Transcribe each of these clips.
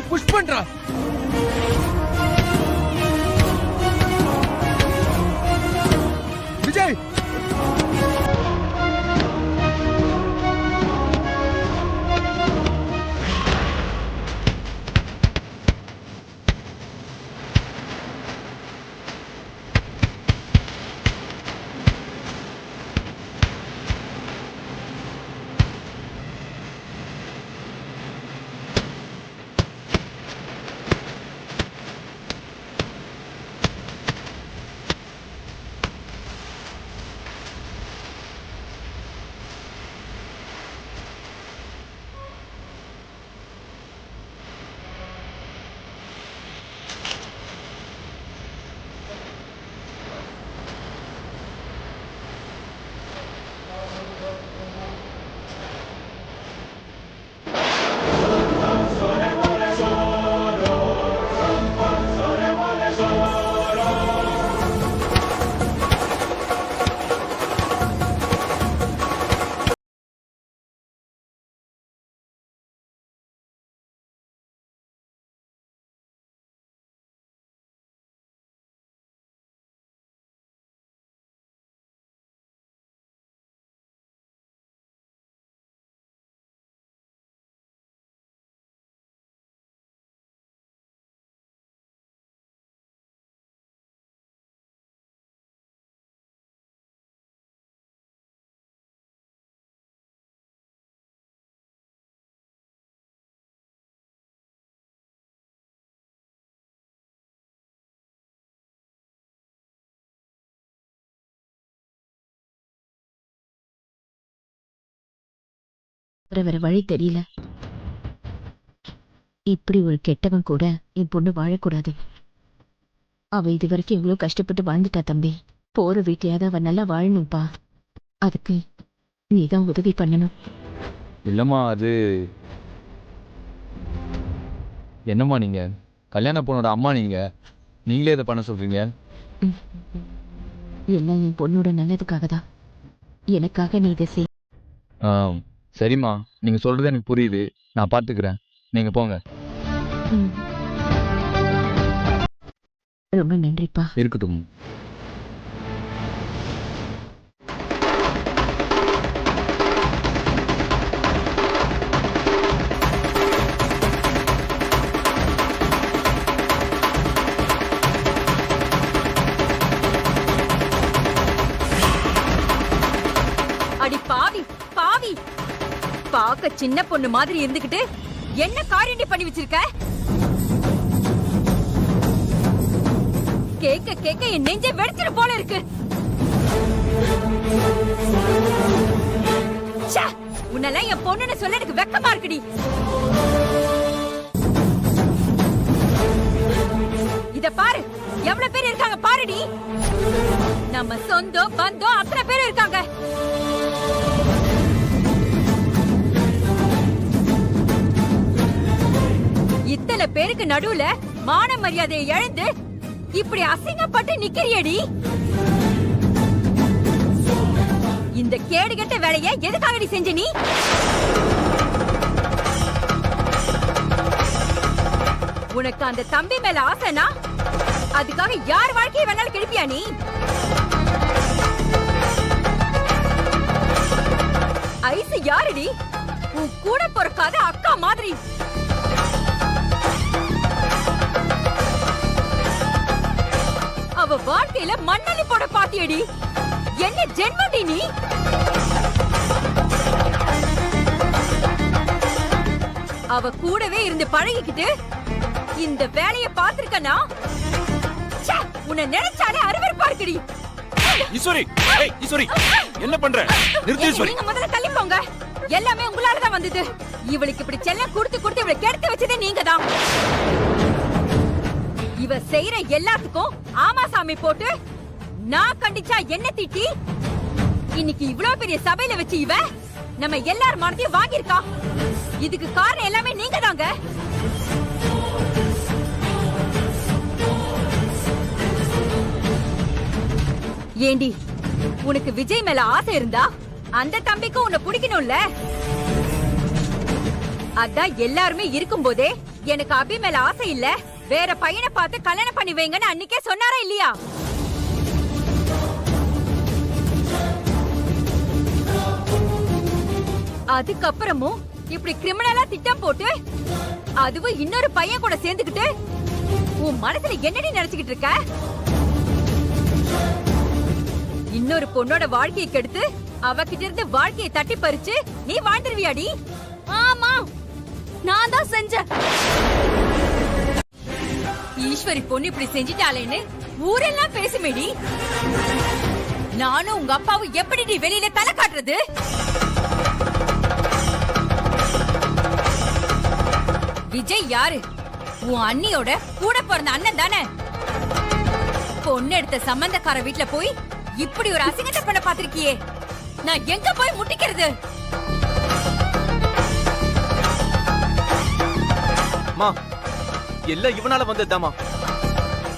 போய் புஷ் பண்றா. விஜய் வேற வழி தெரியல. இப்படி ஒரு கெட்டவன் கூட என் பொண்ணு வாழக்கூடாது. அவ இது வரைக்கும் இவ்வளவு கஷ்டப்பட்டு வாழ்ந்துட்டா தம்பி. போற வீட்லயாவது அவ நல்லா வாழணும்பா. அதுக்கு நீதான் உதவி பண்ணணும். இல்லம்மா, அது என்னம்மா நீங்க கல்யாண பொண்ணோட அம்மா, நீங்களே இதை பண்ண சொல்றீங்க? எல்லாம் என் பொண்ணோட நல்லதுக்காக தான். எனக்காக நீ இதை செய். சரிம்மா, நீங்க சொல்றது எனக்கு புரியுது. நான் பார்த்துக்கிறேன். நீங்க போங்க. ரொம்ப நன்றிப்பா. இருக்கட்டும். அடி பாவி பாவி, பாக்க சின்ன பொண்ணு மாதிரி இருந்துகிட்டு என்ன காரியண்டி பண்ணி வச்சிருக்க? கேக்க கேக்க என் நெஞ்சே வெடிச்சிரு போல இருக்கு. உன்னெல்லாம் என் பொண்ணுன்னு சொல்ல எனக்கு வெக்கமா இருக்குடி. இத பாரு, எவ்வளவு பேர் இருக்காங்க பாருடி. நம்ம சொந்தம் பந்தம் அத்தனை பேர் இருக்காங்க. இத்தனை பேருக்கு நடுவுல மான மரியாதையை இழந்து இப்படி அசிங்கப்பட்டு நிக்கிறியடி. இந்த கேடுகெட்ட வேலையை எதுக்காக செஞ்ச நீ? உனக்கு அந்த தம்பி மேல ஆசைனா அதுக்காக யார் வாழ்க்கையை வேணாலும் கெடுப்பியா நீ? ஐசு யாருடி? உன் கூட பிறக்காத அக்கா மாதிரி. அவ வாழ்க்கையில மண்ணலி போட பாத்தியடி. என்ன ஜென்மடி நீ? அவ கூடவே இருந்து பழகிக்கிட்டு இந்த வேலைய பாத்திருக்கனா உன்னை நினைச்சாலே அருவருப்பா இருக்குடி. ஈஸ்வரி, ஈஸ்வரி என்ன பண்ற? நிறுத்து ஈஸ்வரி. நீங்க முதல்ல தள்ளி போங்க. எல்லாமே உங்களால தான் வந்தது. இவளுக்கு இப்படி செல்லம் கொடுத்து கொடுத்து இவளை கெடுத்து வச்சதே நீங்க தான். இவ செய்யற எல்லாத்துக்கும் ஆமா சாமி போட்டு நான் கண்டிச்சா என்ன திட்டி இன்னைக்கு இவ்வளவு பெரிய சபையில வச்சு இவ நம்ம எல்லார் மனதையும் வாங்கியிருக்கா. இதுக்கு காரணம் எல்லாமே நீங்க தாங்க. ஏண்டி, உனக்கு விஜய் மேல ஆசை இருந்தா அந்த தம்பிக்கும் உன்னை பிடிக்கணும்ல. அதான் எல்லாருமே இருக்கும் போதே எனக்கு அபி மேல ஆசை இல்ல, வேற பையனை பார்த்து கல்யாணம் பண்ணி வைங்கன்னு அன்னைக்கே சொன்னாரா இல்லையா? அதுக்கப்புறமும் இப்படி கிரிமினலா திட்டம் போட்டு அதுவும் இன்னொரு பையன் கூட சேர்ந்துக்கிட்டு உன் மனசுல என்னடி நினைச்சுக்கிட்டு இருக்க? இன்னொரு பொண்ணோட வாழ்க்கையை கெடுத்து அவகிட்ட இருந்து வாழ்க்கையை தட்டி பறிச்சு நீ வாழ்ந்துருவியாடி? ஆமா, நான் தான் செஞ்சேன். ஈஸ்வரி பொண்ணு இப்படி செஞ்சிட்டாளேன்னு ஊரெல்லாம் பேசுமேடி. நானும் உங்க அப்பாவும் எப்படி வெளியில தலை காட்டுறது? விஜய் யாரு? உன் அண்ணியோட கூட பிறந்த அண்ணன் தானே. பொண்ணு எடுத்த சம்பந்தக்கார வீட்டுல போய் இப்படி ஒரு அசிங்கத்தை பண்ண பாத்திருக்கியே, நான் எங்க போய் முட்டிக்கிறது? மா, எல்லாம் இவனால வந்ததுதாமா.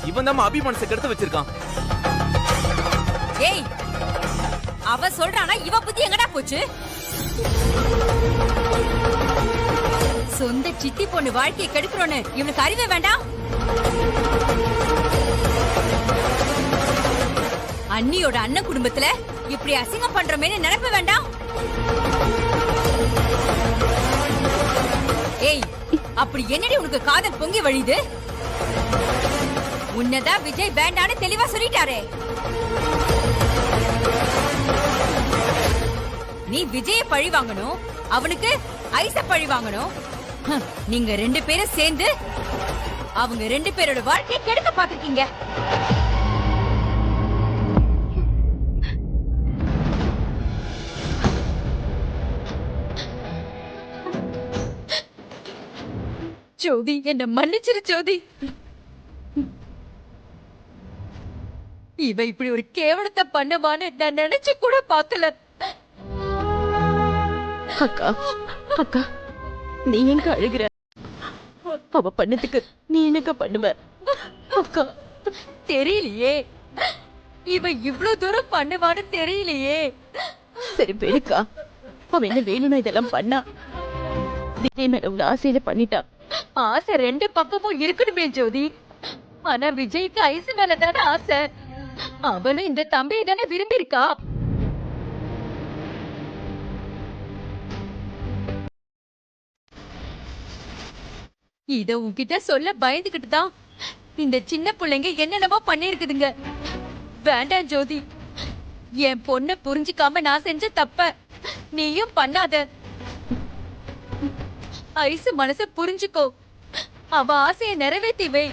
இவன் தான் அபி மனசை கெடுத்து வச்சிருக்கான். ஏய், அவ சொல்றானா இவ புத்தி எங்கடா போச்சு? சொந்த சித்தி பொண்ணு வாழ்க்கையை கெடுக்கிறோன்னு இவனுக்கு அறிவே வேண்டாம்? அண்ணியோட அண்ணன் குடும்பத்துல இப்படி அசிங்கம் பண்றோமேன்னு நினைப்ப வேண்டாம்? ஏய், அப்படி என்னடி உனக்கு காதல் பொங்கி வழியுது? உன்னதான் விஜய் வேண்டான்னு தெளிவா சொல்லிட்டாரே. நீ விஜய பழி வாங்கணும், அவனுக்கு ஐச பழி வாங்கணும். நீங்க ரெண்டு பேரும் சேர்ந்து அவங்க ரெண்டு பேரோட வாழ்க்கையை கெடுக்க பாத்துருக்கீங்க. ஜோதி, என்ன மன்னிச்சிரு ஜோதி. இவ இப்படி ஒரு கேவலத்தை பண்ணவான்னு நான் நினைச்சு கூட பாக்கல. அக்கா, அக்கா, நீ எங்க அழுகுற? அவ பண்ணதுக்கு நீ என்னக்கா பண்ணுவ? அக்கா, தெரியலையே, இவ இவ்வளவு தூரம் பண்ணுவான்னு தெரியலையே. சரி பேருக்கா, அவ என்ன வேணும்னா இதெல்லாம் பண்ணா? விஜய் மேல உள்ள ஆசையில பண்ணிட்டா. ஆசை ரெண்டு பக்கமும் இருக்கணுமே ஜோதி. ஆனா விஜய்க்கு ஐசு மேல தானே ஆசை. அவளும் இந்த தம்பியை தானே விரும்பி இருக்கா. இத உன்கிட்ட சொல்ல பயந்துகிட்டு தான் இந்த சின்ன பிள்ளைங்க என்னென்னமோ பண்ணிருக்குதுங்க. வேண்டாம் ஜோதி, என் பொண்ண புரிஞ்சுக்காம நான் செஞ்ச தப்ப நீயும் பண்ணாத. ஐசு மனச புரிஞ்சுக்கோ, அவ ஆசையை நிறைவேத்தி வை.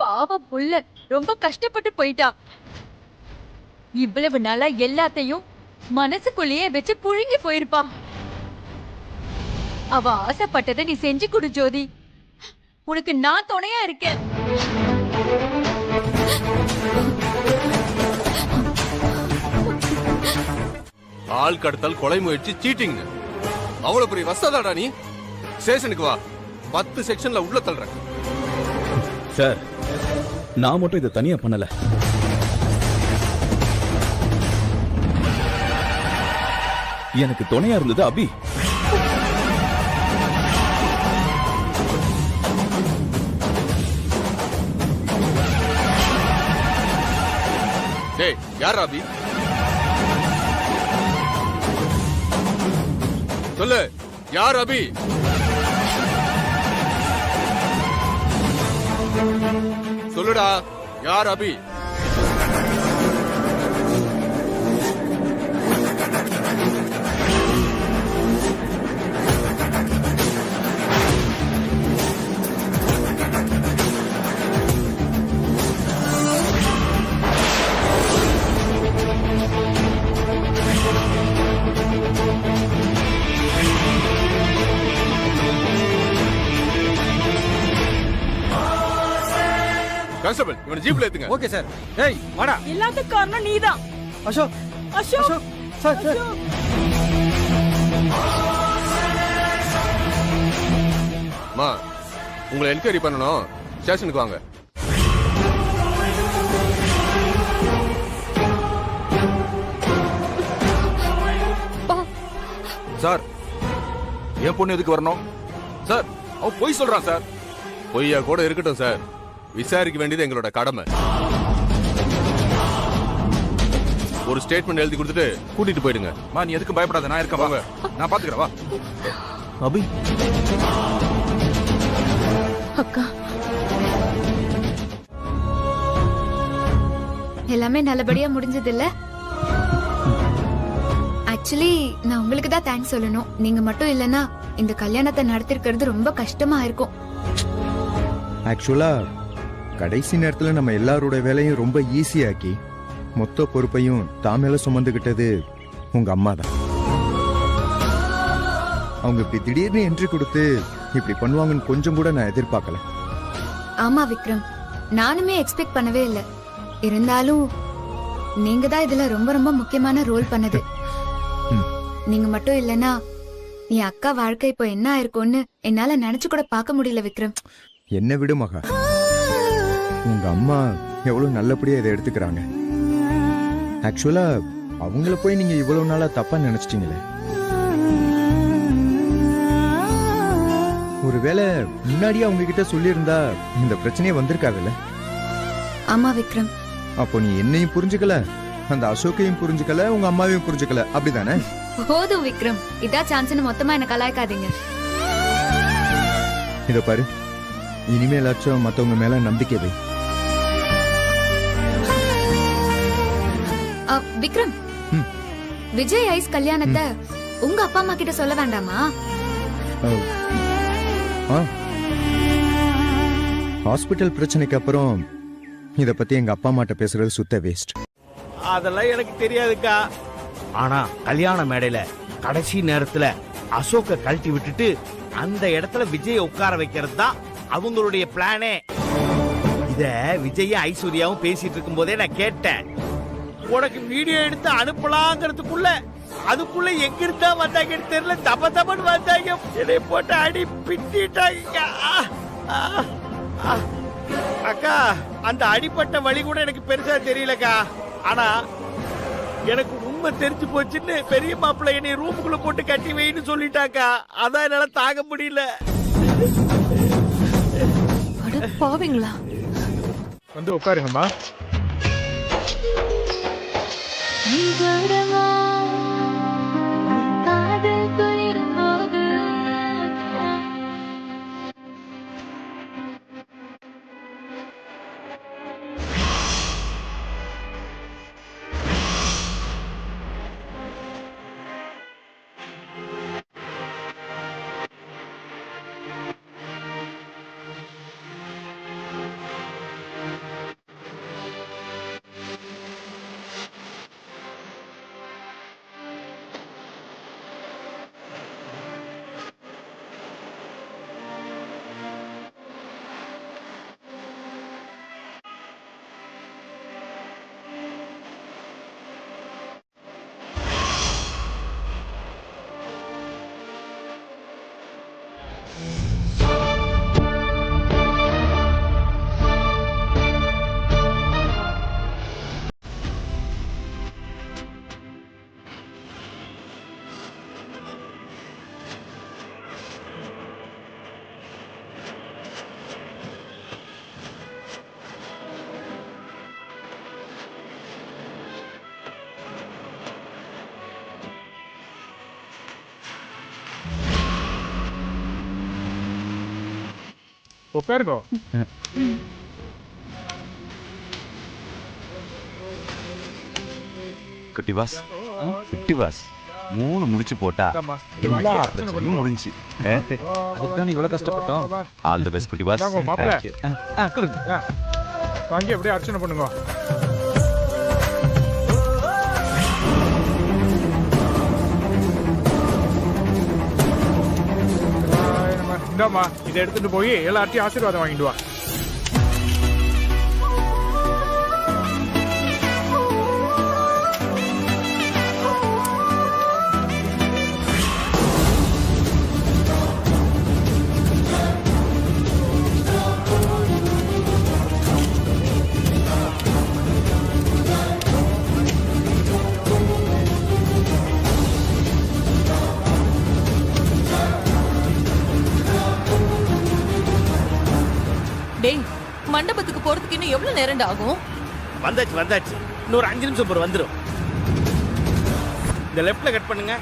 பாவம் புள்ள ரொம்ப கஷ்டப்பட்டு போயிட்டா. இவ்வளவு நாளா எல்லாத்தையும் மனசுக்குள்ளேயே வச்சு புழுங்கி போயிருப்பா. அவ ஆசைப்பட்டதை நீ செஞ்சு கொடு ஜோதி. உனக்கு நான் துணையா இருக்கேன். ஆள் கடத்தல், கொலை முயற்சி, சீட்டிங், அவ்வளவு பெரிய வசதாடா நீ. ஸ்டேஷனுக்கு வா, 10 செக்ஷன்ல உள்ள தள்ளுறேன். சார், நான் மட்டும் இதை தனியா பண்ணல. எனக்கு துணையா இருந்தது அபி. டேய், யார் அபி? சொல்லு, யார் அபி? சொல்லுடா, யார் அபி? கான்ஸ்டபிள், இவனை ஜீப்ல ஏத்துங்க. Okay sir. ஏய் வாடா. எல்லாத்துக்கும் காரணம் நீதான் அசோக், அசோக். Sir sir. அம்மா, உங்களை என்கொயரி பண்ணணும், ஸ்டேஷனுக்கு வாங்க. சார் என் பொண்ணு எதுக்கு வரணும் சார்? அவ பொய் சொல்றான் சார். பொய்யா கூட இருக்கட்டும் சார், விசாரிக்க வேண்டியது எங்களோட கடமை. ஒரு ஸ்டேட்மெண்ட் எழுதி கொடுத்துட்டு கூட்டிட்டு போயிடுங்க. மா நீ எதுக்கு பயப்படாத, நான் இருக்கேன். வாங்க, நான் பாத்துக்கிறேன். வா அபி, அக்கா, எல்லாமே நல்லபடியா முடிஞ்சது இல்ல? ஆக்சுவலி நான் உங்களுக்கு தான் தேங்க்ஸ் சொல்லணும். நீங்க மட்டும் இல்லனா இந்த கல்யாணத்தை நடத்திருக்கிறது ரொம்ப கஷ்டமா இருக்கும். ஆக்சுவலா கடைசி நேரத்துல நம்ம எல்லாரோட வேலையும் ரொம்ப ஈஸியாக்கி மொத்த பொறுப்பையும் தாமேல சுமந்துகிட்டது உங்க அம்மா தான். அவங்க இப்படி திடீர்னு என்ட்ரி கொடுத்து இப்படி பண்ணுவாங்கன்னு கொஞ்சம் கூட நான் எதிர்பார்க்கல. ஆமா விக்ரம், நானுமே எக்ஸ்பெக்ட் பண்ணவே இல்ல. இருந்தாலும் நீங்க தான் இதுல ரொம்ப ரொம்ப முக்கியமான ரோல் பண்ணது. நீங்க மட்டும் இல்லனா என் அக்கா வாழ்க்கை இப்போ என்ன ஆயிருக்கும்னு என்னால நினைச்சு கூட பார்க்க முடியல விக்ரம். என்ன விடு மகா, உங்க அம்மா எவ்வளவு நல்லபடியா இதை எடுத்துக்கிறாங்க. ஆக்சுவலா அவங்கள போய் நீங்க இவ்வளவு நாளா தப்பா நினைச்சிட்டீங்களே. ஒருவேளை முன்னாடியே அவங்க கிட்ட சொல்லியிருந்தா இந்த பிரச்சனையே வந்திருக்காதுல்ல. ஆமா விக்ரம். அப்போ நீ என்னையும் புரிஞ்சுக்கல, அந்த அசோக்கையும் புரிஞ்சுக்கல, உங்க அம்மாவையும் புரிஞ்சுக்கல, அப்படிதானே? போதும் விக்ரம், இதா சான்ஸ்னு மொத்தமா என்ன கலாய்க்காதீங்க. இத பாரு, இனிமேலாச்சும் மத்தவங்க மேல நம்பிக்கை வை. விக்ரம், விஜய் ஐஸ் கல்யாணத்தை உங்க அப்பா அம்மா கிட்ட சொல்ல வேண்டாமா? ஹாஸ்பிட்டல் பிரச்சனைக்கு அப்புறம் இத பத்தி எங்க அப்பா அம்மாட்ட பேசுறது சுத்த வேஸ்ட். அதெல்லாம் எனக்கு தெரியாதுக்கா. ஆனா கல்யாண மேடையில கடைசி நேரத்துல அசோக்க கழட்டி விட்டுட்டு அந்த இடத்துல விஜய உட்கார வைக்கிறது தான் அவங்களுடைய பிளானே. இத விஜயும் ஐஸ்வர்யாவும் பேசிட்டு இருக்கும் போதே நான் கேட்டேன். உனக்கு வீடியோ எடுத்து அனுப்பலாங்கிறதுக்குள்ள அதுக்குள்ள எங்க இருந்தா வந்தாங்கன்னு தெரியல, தப தபன்னு வந்தாங்க. என்னை போட்டு அடி பிட்டிட்டாங்க. அக்கா, அந்த அடிப்பட்ட வழி கூட எனக்கு பெருசா தெரியலக்கா. ஆனா எனக்கு உண்மை தெரிஞ்சு போச்சுன்னு பெரிய மாப்பிள்ளை என்னை ரூமுக்குள்ள போட்டு கட்டி வைன்னு சொல்லிட்டாக்கா. அதான் என்னால தாங்க முடியல. பாவீங்களா? வந்து உட்காருங்கம்மா. உட்காருங்க. குட்டி பாஸ், குட்டி பாஸ், 3 முடிச்சு போட்டா எல்லா பிரச்சனையும் முடிஞ்சு. அதுதான் இவ்வளவு கஷ்டப்பட்டோம். ஆல் தி பெஸ்ட் குட்டி பாஸ். வாங்கி அப்படியே அர்ச்சனை பண்ணுங்க. இந்தாம்மா, இதை எடுத்துட்டு போய் எல்லார்ட்டையும் ஆசீர்வாதம் வாங்கிட்டு வா. மண்டபத்துக்கு போறதுக்கு இன்னும் எவ்வளவு நேரம் ஆகும்? வந்தாச்சு. இன்னொரு 5 நிமிஷம் போற வந்துரும். இந்த லெஃப்ட்ல கட் பண்ணுங்க.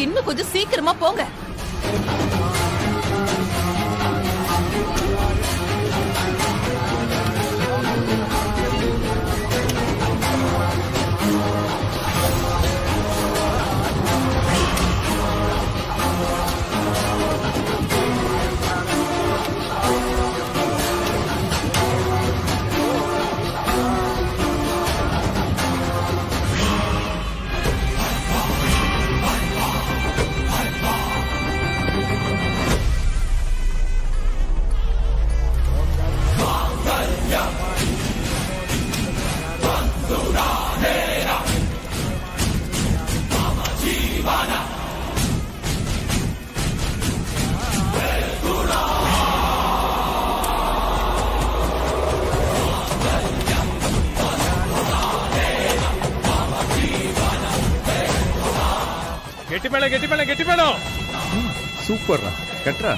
இன்னும் கொஞ்சம் சீக்கிரமா போங்க. கெட்டி மேடம். சூப்பர்ரா, கட்டுறா.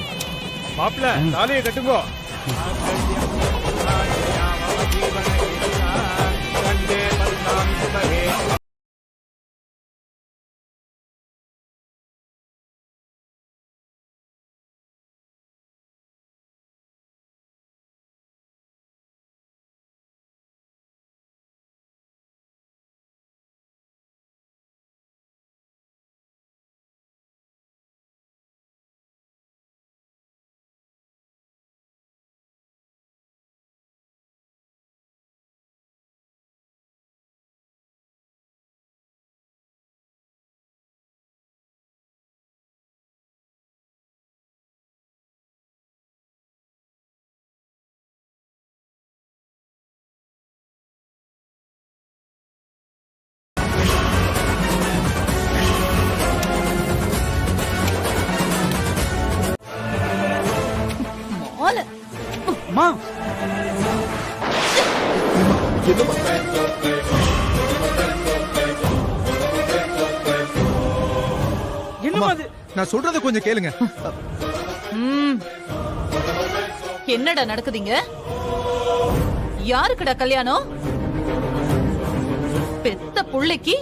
மாப்பிள்ள தாலியை கட்டுங்கோ. அம்மா என்னமா அது? நான் சொல்றத கொஞ்சம் கேளுங்க. என்னடா நடக்குதுங்க? யாருக்குடா கல்யாணம்? பெத்த புள்ளைக்கு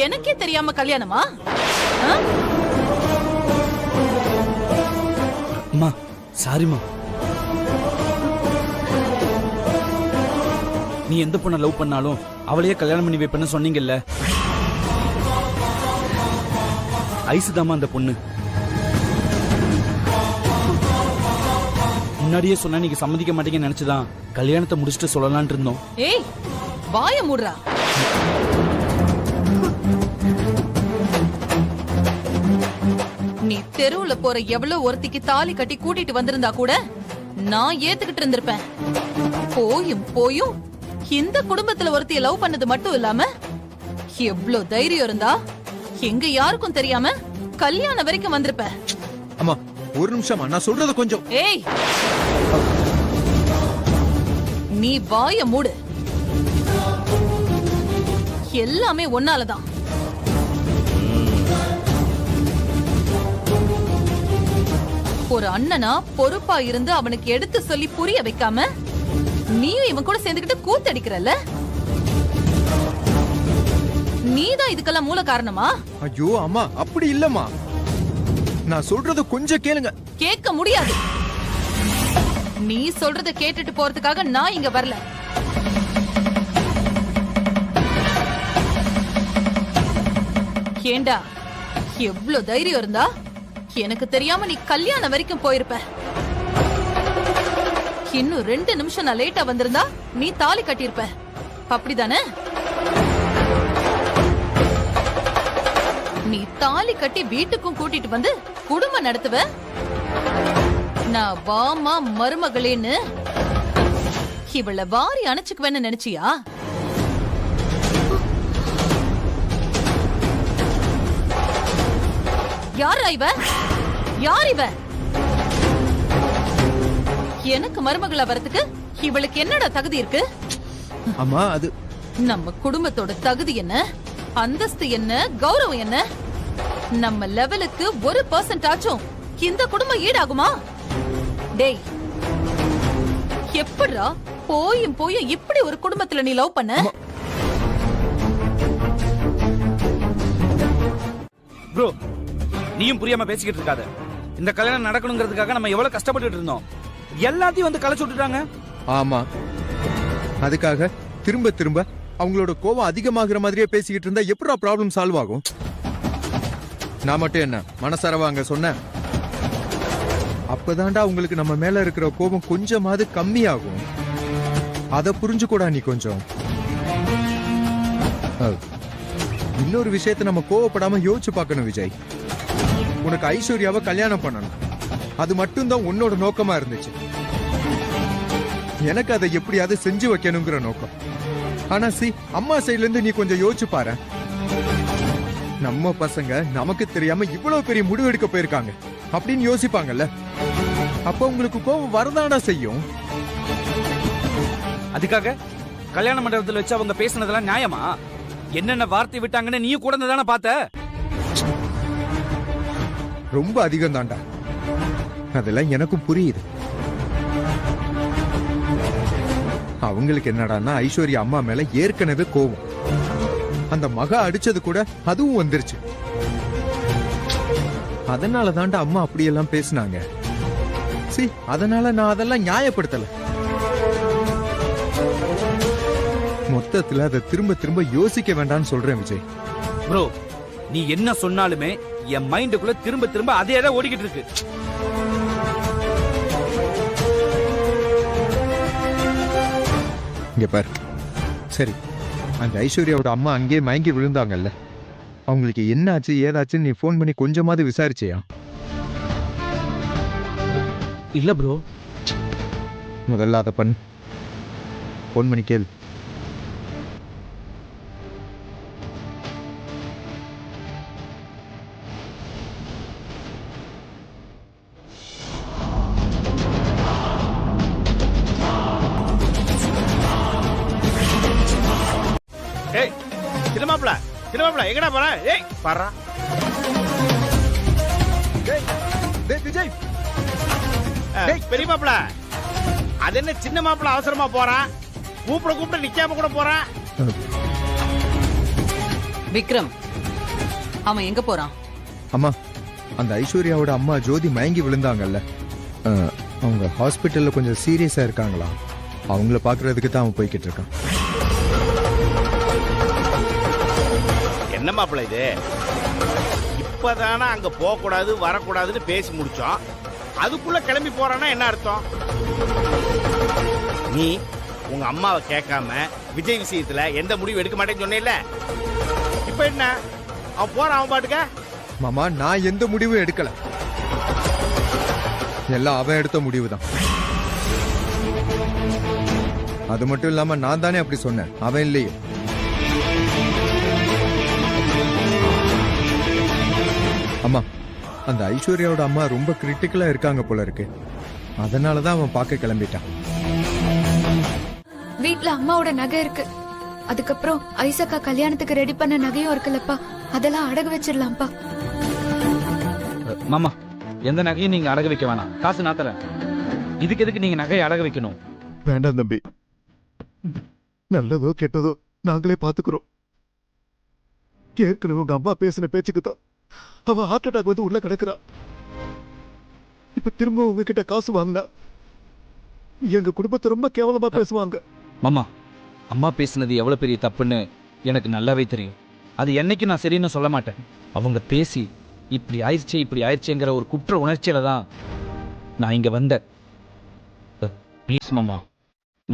எனக்கே தெரியாம கல்யாணமா? அம்மா சாரிம்மா. நீ எந்த பொண்ணை லவ் பண்ணாலும் அவளையே கல்யாணம் பண்ணி வைப்பேன்னு சொன்னீங்கல்ல. ஐசுதாமா அந்த பொண்ணு. முன்னாடியே சொன்னா நீங்க சம்மதிக்க மாட்டீங்கன்னு நினைச்சுதான் கல்யாணத்தை முடிச்சுட்டு சொல்லலாம்னு இருந்தோம். ஏய் வாய மூடுறா. நீ தெருவுல போற எவ்வளவு ஒருத்திக்கு தாலி கட்டி கூட்டிட்டு வந்திருந்தா கூட நான் ஏத்துக்கிட்டு இருந்திருப்பேன். போயும் இந்த குடும்பத்துல ஒருத்திய லவ் பண்ணது மட்டும் இல்லாம எவ்வளவு தைரியம் இருந்தா எங்க யாருக்கும் தெரியாம கல்யாணம் வரைக்கும் வந்திருப்ப. அம்மா ஒரு நிமிஷமா, நான் சொல்றது கொஞ்சம். ஏய் நீ வாய மூடு. எல்லாமே ஒன்னாலதான். ஒரு அண்ணனா பொறுப்பா இருந்து அவனுக்கு எடுத்து சொல்லி புரிய வைக்காம நீயும் இவன் கூட சேர்ந்துக்கிட்டு கூத்தடிக்கிறல்ல. நீதான் இதுக்கெல்லாம் மூல காரணமா? ஐயோ அம்மா அப்படி இல்லம்மா, நான் சொல்றத கொஞ்சம் கேளுங்க. கேட்க முடியாது. நீ சொல்றத கேட்டுட்டு போறதுக்காக நான் இங்க வரல. ஏண்டா எவ்வளவு தைரியம் இருந்தா எனக்கு தெரியாம நீ கல்யாணம் வரைக்கும் போயிருப்ப. இன்னும் 2 நிமிஷம் நான் லேட்டா வந்திருந்தா நீ தாலி கட்டியிருப்ப. அப்படிதானே? நீ தாலி கட்டி வீட்டுக்கும் கூட்டிட்டு வந்து குடும்பம் நடத்துவ. நான் வாமா மருமகளேன்னு இவள வாரி அணைச்சுக்குவேன்னு நினைச்சியா? யாரா இவ? யார் இவ? எனக்கு மருமகளா வரதுக்கு இவளுக்கு என்னடா தகுதி இருக்கு? அம்மா அது நம்ம குடும்பத்தோட தகுதி என்ன, அந்தஸ்து என்ன, கௌரவம் என்ன? நம்ம லெவலுக்கு 1% ஆச்சும் இந்த குடும்பம் ஈடாகுமா? டேய், எப்படிடா போயும் இப்படி ஒரு குடும்பத்துல நீ லவ் பண்ண? ப்ரோ, நீயும் புரியாம பேசிக்கிட்டு இருக்காத. இந்த கல்யாணம் நடக்கணுங்கிறதுக்காக நம்ம எவ்வளவு கஷ்டப்பட்டுட்டு இருந்தோம். எல்லாத்தையும் வந்து கலைச்சு விட்டுட்டாங்க. ஆமா, அதுக்காக திரும்ப திரும்ப அவங்களோட கோவம் அதிகமாகிற மாதிரியே பேசிக்கிட்டு இருந்தா எப்படா ப்ராப்ளம் சால்வ் ஆகும்? நான் மட்டும் என்ன மனசரவா அங்க சொன்னேன்? அப்பதான்டா உங்களுக்கு நம்ம மேல இருக்கிற கோபம் கொஞ்சமாவது கம்மியாகும். அத புரிஞ்சுக்கூடா நீ கொஞ்சம். இன்னொரு விஷயத்தை நம்ம கோவப்படாம யோசிச்சு பார்க்கணும் விஜய். உனக்கு ஐஸ்வர்யாவை கல்யாணம் பண்ணணும், அது மட்டும்தான் உன்னோட நோக்கமா இருந்துச்சு. எனக்கு அதை எப்படியாவது செஞ்சு வைக்கணுங்கிற நோக்கம். ஆனா அம்மா சைட்ல இருந்து நீ கொஞ்சம் யோசிச்சு பாரு. நம்ம பசங்க நமக்கு தெரியாம இவ்வளவு பெரிய முடிவு எடுக்க போயிருக்காங்க அப்படின்னு யோசிப்பாங்கல்ல. அப்ப உங்களுக்கு கோபம் வரதானா செய்யும். அதுக்காக கல்யாண மண்டபத்தில் வச்சு அவங்க பேசினதெல்லாம் நியாயமா? என்னென்ன வார்த்தை விட்டாங்கன்னு நீயும் கூட தானே பார்த்த? ரொம்ப அதிகம் தாண்டா. அதெல்லாம் எனக்கும் புரியுது. அவங்களுக்கு என்னடான்னா ஐஸ்வர்யா அம்மா மேல ஏற்கனவே கோவம். அந்த மகா அடிச்சது கூட அதுவும் வந்துருச்சு. அதனால தாண்டா அம்மா அப்படியெல்லாம் பேசினாங்க. அதனால நான் அதெல்லாம் நியாயப்படுத்தல. மொத்தத்துல அதை திரும்ப திரும்ப யோசிக்க வேண்டாம்னு சொல்றேன் விஜய். ப்ரோ, நீ என்ன சொன்னாலுமே என் மைண்டுக்குள்ள திரும்ப திரும்ப அதே தான் ஓடிக்கிட்டு இருக்கு. இங்க பாரு, சரி, அந்த ஐஸ்வர்யாவோட அம்மா அங்கேயே மயங்கி விழுந்தாங்கல்ல, அவங்களுக்கு என்ன ஆச்சு ஏதாச்சுன்னு நீ போன் பண்ணி கொஞ்சமாவது விசாரிச்சியா? இல்ல ப்ரோ. முதல்ல அதை பண்ணு, போன் பண்ணி கேளு. ஏய் சின்னமாப்ள, எங்கடா போற? ஏய் பாறா. டேய் விஜய். பெரிய மாப்ள, அது என்ன சின்ன மாப்ள அவசரமா போறான்? கூப்பிட நிக்காம கூட போறான். விக்ரம், அவன் எங்க போறான்? அம்மா, அந்த ஐஸ்வர்யாவோட அம்மா ஜோதி மயங்கி விழுந்தாங்கல்ல, அவங்க ஹாஸ்பிட்டல்ல கொஞ்சம் சீரியஸா இருக்காங்களா, அவங்கள பாக்குறதுக்கு தான் அவன் போய்கிட்டு இருக்கான். என்ன மாப்பிள்ள இது? இப்பதானே அங்க போக கூடாது வரக்கூடாதுன்னு பேசி முடிச்சோம். அதுக்குள்ள கிளம்பி போறானா என்ன அர்த்தம்? நீ உங்க அம்மாவை கேட்காம விஜய் விஷயத்துல எந்த முடிவு எடுக்க மாட்டேன்னு சொன்னேல்ல, இப்ப என்ன அவன் போறான் அவன் பாட்டுக்க? மாமா, நான் எந்த முடிவும் எடுக்கல, எல்லாம் அவன் எடுத்த முடிவு தான். அது மட்டும் இல்லாம நான் தானே அப்படி சொன்னேன், அவன் இல்லையே. அம்மா, அந்த ஐஸ்வர்யாவோட அம்மா ரொம்ப கிரிட்டிக்கலா இருக்காங்க போல இருக்கு, அதனாலதான் அவன் பார்க்க கிளம்பிட்டான். வீட்ல அம்மாவோட நகை இருக்கு, அதுக்கப்புறம் ஐசக்கா கல்யாணத்துக்கு ரெடி பண்ண நகையும் இருக்குல்லப்பா, அதெல்லாம் அடகு வச்சிடலாம்ப்பா. மாமா, எந்த நகையும் நீங்க அடகு வைக்க வேணாம், காசு நான் தரேன். இதுக்கு எதுக்கு நீங்க நகையை அடகு வைக்கணும்? வேண்டாம் தம்பி, நல்லதோ கெட்டதோ நாங்களே பாத்துக்கிறோம். ஏற்கனவே உங்க அம்மா பேசின பேச்சுக்கு தான் அவன் ஹார்ட் அட்டாக் வந்து உள்ள கிடக்குறா. இப்ப திரும்ப உங்ககிட்ட காசு வாங்கினா எங்க குடும்பத்தை ரொம்ப கேவலமா பேசுவாங்க. மாமா, அம்மா பேசுனது எவ்வளவு பெரிய தப்புன்னு எனக்கு நல்லாவே தெரியும். அது என்னைக்கு நான் சரின்னு சொல்ல மாட்டேன். அவங்க பேசி இப்படி ஆயிடுச்சேங்கிற ஒரு குற்ற உணர்ச்சியில தான் நான் இங்க வந்தேன். ப்ளீஸ் மாமா,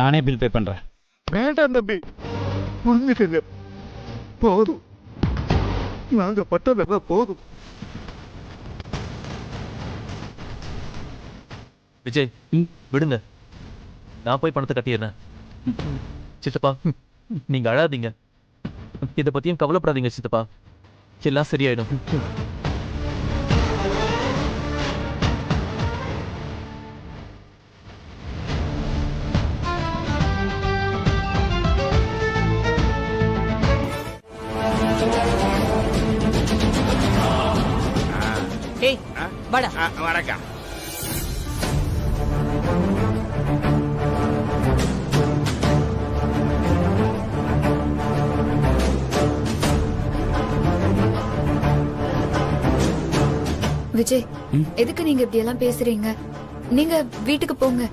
நானே பில் பே பண்றேன். வேண்டாம் தம்பி, வாங்கிக்கங்க, போதும், நாங்க பட்டதா போதும். விஜய், விடுங்க, நான் போய் பணத்தை கட்டிடுறேன். சித்தப்பா, நீங்க அழாதீங்க, இதை பத்தியும் கவலைப்படாதீங்க சித்தப்பா, எல்லாம் சரியாயிடும். ஏய் வாடா. வரக்கா. விஜய், எதுக்கு நீங்க இப்படி எல்லாம் பேசுறீங்க? நீங்க வீட்டுக்கு போங்க.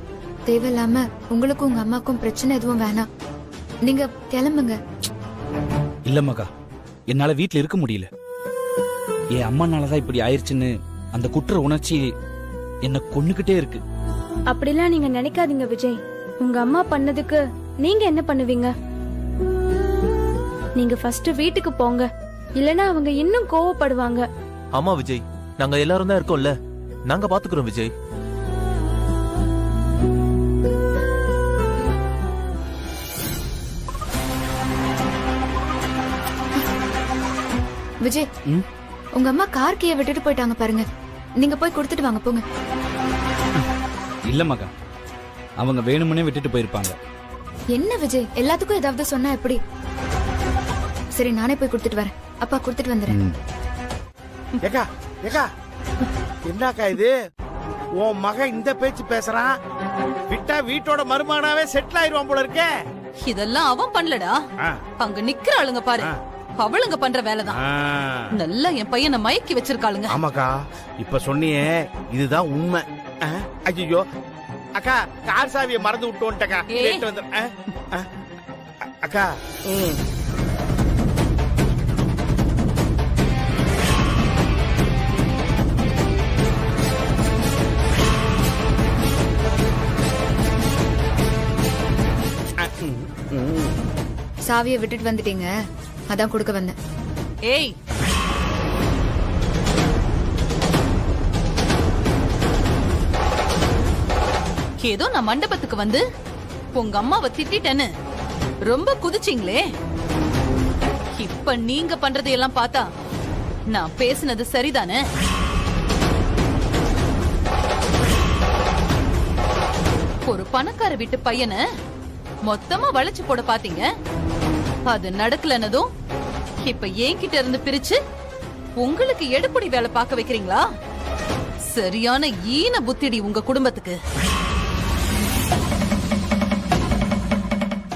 தேவையில்லாம உங்களுக்கும் உங்க அம்மாக்கும் பிரச்சனை எதுவும் வேணாம். நீங்க கிளம்புங்க. இல்ல மகா, என்னால வீட்ல இருக்க முடியல. என் அம்மானாலதான் இப்படி ஆயிருச்சுன்னு அந்த குற்ற உணர்ச்சி என்ன கொன்னுகிட்டே இருக்கு. அப்படிலாம் நீங்க நினைக்காதீங்க விஜய். உங்க அம்மா பண்ணதுக்கு நீங்க என்ன பண்ணுவீங்க? நீங்க ஃபர்ஸ்ட் வீட்டுக்கு போங்க, இல்லனா அவங்க இன்னும் கோவப்படுவாங்க. ஆமா விஜய், நாங்க எல்லாரும் தான் இருக்கோம்ல, நாங்க பாத்துக்கிறோம் விஜய். விஜய், உங்க அம்மா கார் கீயை விட்டுட்டு போயிட்டாங்க பாருங்க. நீங்க போய் கொடுத்துட்டு வாங்க, போங்க. இல்ல மகா, அவங்க வேணும்னே விட்டுட்டு போயிருப்பாங்க. என்ன விஜய், எல்லாத்துக்கும் ஏதாவது சொன்னா எப்படி? சரி, நானே போய் கொடுத்துட்டு வரேன். அப்பா கொடுத்துட்டு வந்துடுறேன். ஏக்கா ஏக்கா, என்னக்கா இது? உன் மகன் இந்த பேச்சு பேசுறான். விட்டா வீட்டோட மருமகனாவே செட்டில் ஆயிருவான் போல இருக்கே. இதெல்லாம் அவன் பண்ணலடா, அங்க நிக்கிற ஆளுங்க பாரு, அவளுங்க பண்ற வேலைதான். நல்லா என் பையனை மயக்கி வச்சிருக்காளுங்க. ஆமாக்கா, இப்ப சொன்னியே இதுதான் உண்மை. ஐயோ அக்கா, கார் சாவியை மறந்து விட்டு வந்துட்டக்கா. அக்கா சாவியை விட்டுட்டு வந்துட்டீங்க, அதான் கொடுக்க வந்தேன். ஏய், ஏதோ நான் மண்டபத்துக்கு வந்து உங்க அம்மாவை திட்டேன்னு ரொம்ப குதிச்சிங்களே. இப்ப நீங்க பண்றதையெல்லாம் பார்த்தா நான் பேசினது சரிதானே? ஒரு பணக்கார வீட்டு பையனை மொத்தமா வளைச்சு போட பாத்தீங்க, அது நடக்கலனதும் இப்ப என்கிட்ட இருந்து பிரிச்சு உங்களுக்கு எடுப்படி வேலை பார்க்க வைக்கிறீங்களா? சரியான ஈன புத்திடி உங்க குடும்பத்துக்கு.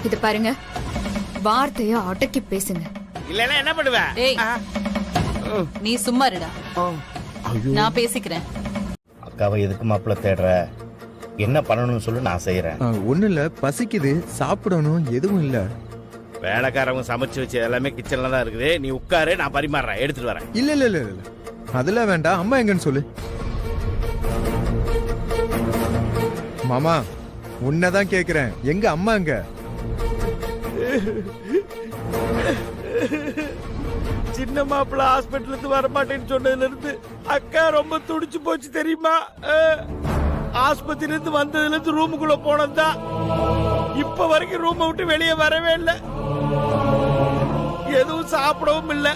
இது பாருங்க, வார்த்தைய அடக்கி பேசுங்க. இல்லனா என்ன பண்ணுவ? டேய், நீ சும்மா இருடா, நான் பேசிக்கிறேன். அக்காவை எதுக்கு மாப்பிள்ள தேடுற? என்ன பண்ணணும்னு சொல்லு, நான் செய்யறேன். ஒண்ணு இல்ல, பசிக்குது, சாப்பிடணும், எதுவும் இல்ல. வேலைக்காரவங்க சமைச்சு வச்சு எல்லாமே கிச்சன்ல தான் இருக்குது. நீ உட்காரு, நான் பரிமாறேன், எடுத்துட்டு வரேன். இல்ல இல்ல இல்ல இல்ல, அதெல்லாம் வேண்டாம். அம்மா எங்கன்னு சொல்லு. மாமா, உன்னதான் கேக்குறேன், எங்க அம்மா எங்க? சின்ன மாப்பிள்ள ஹாஸ்பிட்டல் இருந்து வர மாட்டேன்னு சொன்னதுல இருந்து அக்கா ரொம்ப துடிச்சு போச்சு தெரியுமா? ஆஸ்பத்திரில இருந்து வந்ததுல இருந்து ரூமுக்குள்ள போனதுதான், இப்ப வரைக்கும் ரூமை விட்டு வெளியே வரவே இல்லை. எதுவும் சாப்பிடவும் இல்லை,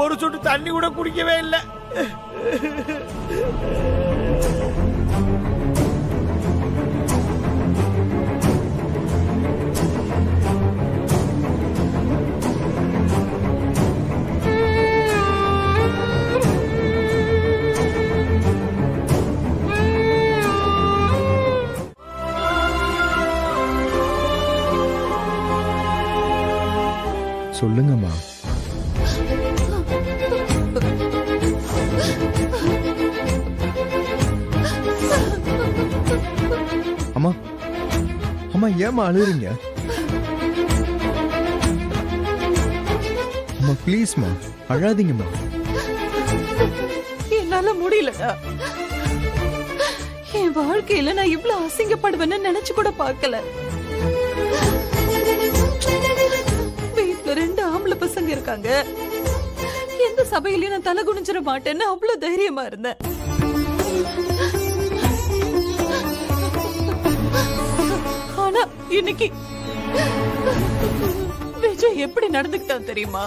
ஒரு சொட்டு தண்ணி கூட குடிக்கவே இல்லை. சொல்லுங்கம்மா. அம்மா, அம்மா ஏமா அழுறீங்க? அம்மா ப்ளீஸ்மா, அழாதீங்கம்மா. என்னால முடியலடா. என் வாழ்க்கையில நான் இவ்வளவு அசிங்கப்படுவேன்னு நினைச்சு கூட பார்க்கல. வீட்டுல 2 ஆம்பளை பசங்க இருக்காங்க, எந்த சபையிலயும் நான் தலை குனிஞ்சிட மாட்டேன்னு அவ்வளவு தைரியமா இருந்தேன். ஆனா இன்னைக்கு விஜய் எப்படி நடந்துக்கிட்டான் தெரியுமா?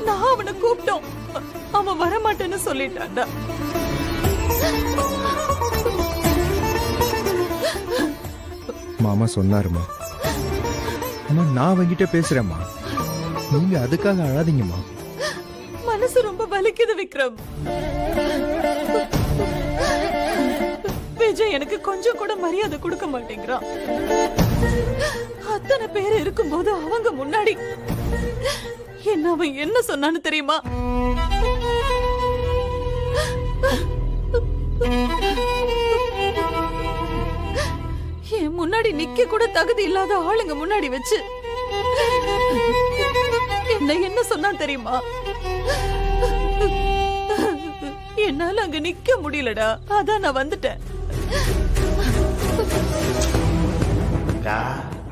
நான் அவனை கூப்பிட்டோம், அவன் வரமாட்டேன்னு சொல்லிட்டான்டா. மாமா சொன்னாருமா. அம்மா, நான் அவங்கிட்ட பேசுறேம்மா, நீங்க அதுக்காக அழாதீங்கம்மா. மனசு விக்ரம். விஜய் எனக்கு கொஞ்சம் கூட மரியாதை கொடுக்க மாட்டேங்கிறான். அத்தனை பேர் இருக்கும்போது அவங்க முன்னாடி என்ன அவன் என்ன சொன்னான்னு தெரியுமா? என் முன்னாடி நிக்க கூட தகுதி இல்லாத ஆளுங்க முன்னாடி வச்சு என்ன சொன்னான் தெரியுமா? என்னால அங்க நிக்க முடியலடா, அதான் நான் வந்துட்டேன்.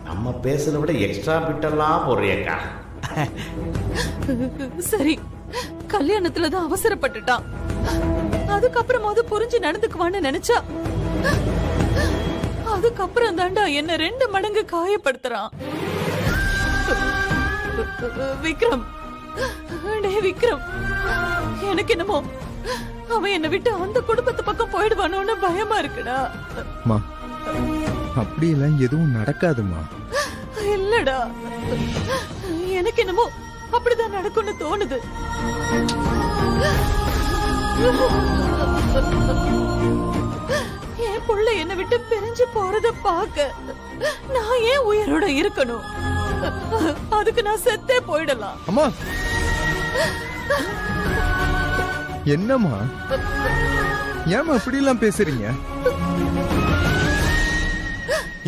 நம்ம பேசுறத விட எக்ஸ்ட்ரா பிட்டெல்லாம் போடுறியக்கா. சரி, கல்யாணத்துலதான் அவசரப்பட்டுட்டான். அதுக்கப்புறமாவது புரிஞ்சு நடந்துக்குவான்னு நினைச்சா, அதுக்கப்புறம் தாண்டா என்ன 2 மடங்கு காயப்படுத்துறான். விக்ரம், டே விக்ரம், எனக்கு என்னமோ அவன் என்ன விட்டு அந்த குடும்பத்து பக்கம் போயிடுவானோன்னு பயமா இருக்குடா. அப்படியெல்லாம் எதுவும் நடக்காதுமா. இல்லடா, எனக்கு என்னமோ அப்படிதான் நடக்கும்னு தோணுது. என் புள்ள என்ன விட்டு பிரிஞ்சு போறத பாக்க நான் ஏன் உயிரோட இருக்கணும்? அதுக்கு நான் செத்தே போயிடலாம். அம்மா, என்னம்மா, ஏமா அப்படி எல்லாம் பேசுறீங்க?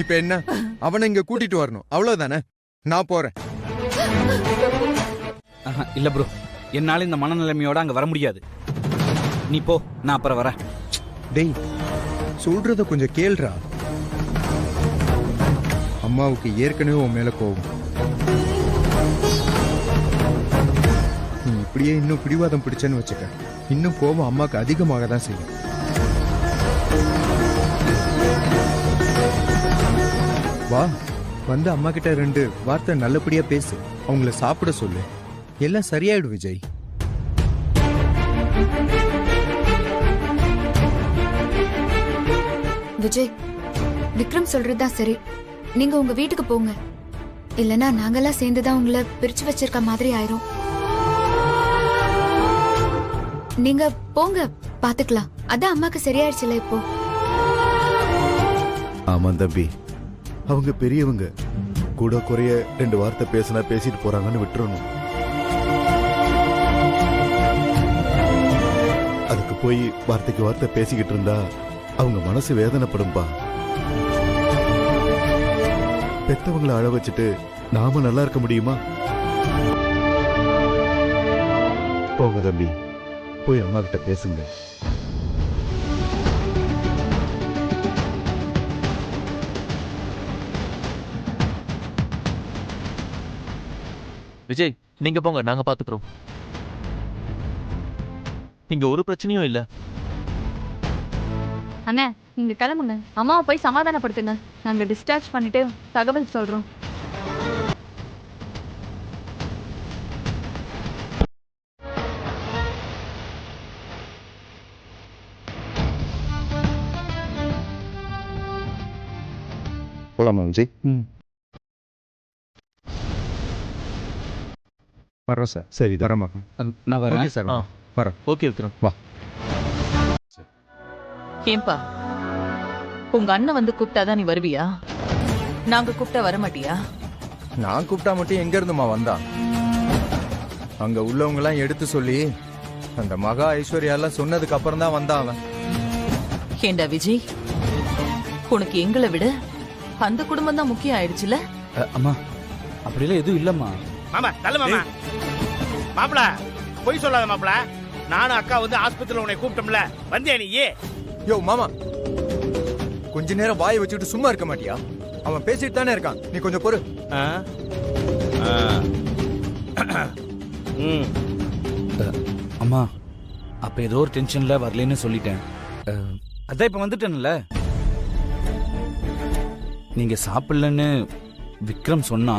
இப்ப என்ன, அவனை இங்க கூட்டிட்டு வரணும், அவ்வளவுதானே? நான் போறேன். இல்ல ப்ரோ, என்னால இந்த மனநிலைமையோட அங்க வர முடியாது. நீ போ, நான் அப்புறம் வரேன். டேய், சொல்றத கொஞ்சம் கேள்றா. அம்மாவுக்கு ஏற்கனவே உன் மேல கோவம். நீ இப்படியே இன்னும் பிடிவாதம் பிடிச்சேன்னு வச்சுக்க, இன்னும் கோபம் அம்மாவுக்கு அதிகமாக தான் செய்யும். வா, வந்து அம்மா கிட்ட 2 வார்த்தை நல்லபடியா பேசு, அவங்கள சாப்பிட சொல்லு, எல்லாம் சரியாயிடும் விஜய். விஜய், விக்ரம் சொல்றதுதான் சரி. நீங்க உங்க வீட்டுக்கு போங்க, இல்லனா நாங்கெல்லாம் சேர்ந்துதான் உங்களை பிரிச்சு வச்சிருக்க மாதிரி ஆயிரும். நீங்க போங்க, பாத்துக்கலாம். அதான் அம்மாக்கு சரியாயிடுச்சுல இப்போ. ஆமா தம்பி, அவங்க பெரியவங்க, கூட குறைய 2 வார்த்தை பேசினா பேசிட்டு போறாங்கன்னு விட்டுறணும். அதுக்கு போய் வார்த்தைக்கு வார்த்தை பேசிக்கிட்டு இருந்தா அவங்க மனசு வேதனைப்படும்பா. பெத்தவங்களை அழ வச்சுட்டு நாம நல்லா இருக்க முடியுமா? போங்க தம்பி, போய் அம்மா கிட்ட பேசுங்க. விஜய், நீங்க போங்க, நாங்க பாத்துக்கிறோம். இங்க ஒரு பிரச்சனையும் இல்ல. அண்ணா, நீங்க கிளம்புங்க, அம்மாவை போய் சமாதானப்படுத்துங்க. நாங்க டிஸ்சார்ஜ் பண்ணிட்டு தகவல் சொல்றோம். போலாமா விஜய்? வரோம் சார். சரி, வரமா. நான் வரேன் சார். வரோம். ஓகே விக்ரம், வா. ஏன்பா, உங்க அண்ணன் வந்து கூப்பிட்டாதான் நீ வருவியா? நாங்க கூப்பிட்டா வர மாட்டியா? நான் கூப்பிட்டா மட்டும் எங்க இருந்துமா வந்தான்? அங்க உள்ளவங்க எல்லாம் எடுத்து சொல்லி அந்த மகா ஐஸ்வர்யா எல்லாம் சொன்னதுக்கு அப்புறம் தான் வந்தான் அவன். ஏண்டா விஜய், உனக்கு எங்களை விட அந்த குடும்பம் தான் முக்கியம் ஆயிடுச்சுல? அம்மா, அப்படிலாம் எதுவும் இல்லம்மா. மாமா தள்ள மாமா. மாப்பிள, போய் சொல்லாத மாப்பிள. நானும் அக்கா வந்து ஆஸ்பத்திரியில உன்னை கூப்பிட்டோம்ல, வந்தியா நீ? யோ மாமா, கொஞ்ச நேரம் வாயை வச்சுட்டு சும்மா இருக்க மாட்டியா? அவன் பேசிட்டு தானே இருக்கான், நீ கொஞ்சம் பொறு. அம்மா, அப்ப ஏதோ ஒரு டென்ஷன்ல வரலன்னு சொல்லிட்டேன். அதான் இப்ப வந்துட்டேன்ல. நீங்க சாப்பிடலன்னு விக்ரம் சொன்னா,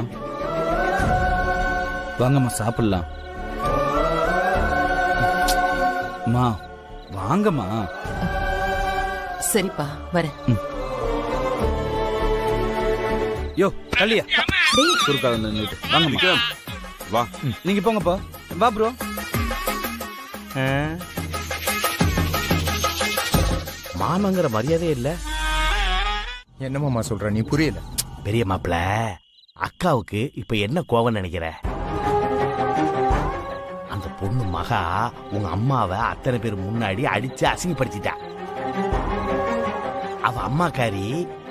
வாங்கம்மா சாப்பிடலாம். அம்மா வாங்கம்மா. சரிப்பா, வரேன். யோ கல்லியா, குறுக்கால நின்னுட்டு வாங்கம்மா. வா. நீங்க போங்கப்பா. வா ப்ரோ. மாமங்கிற மரியாதையே இல்ல. என்னமாமா சொல்ற, நீ புரியல? பெரிய மாப்பிள்ள, அக்காவுக்கு இப்ப என்ன கோவம் நினைக்கிற? அந்த பொண்ணு மகா உங்க அம்மாவை அத்தனை பேர் முன்னாடி அடிச்சு அசிங்கப்படுத்திட்டா. அவ அம்மாக்காரி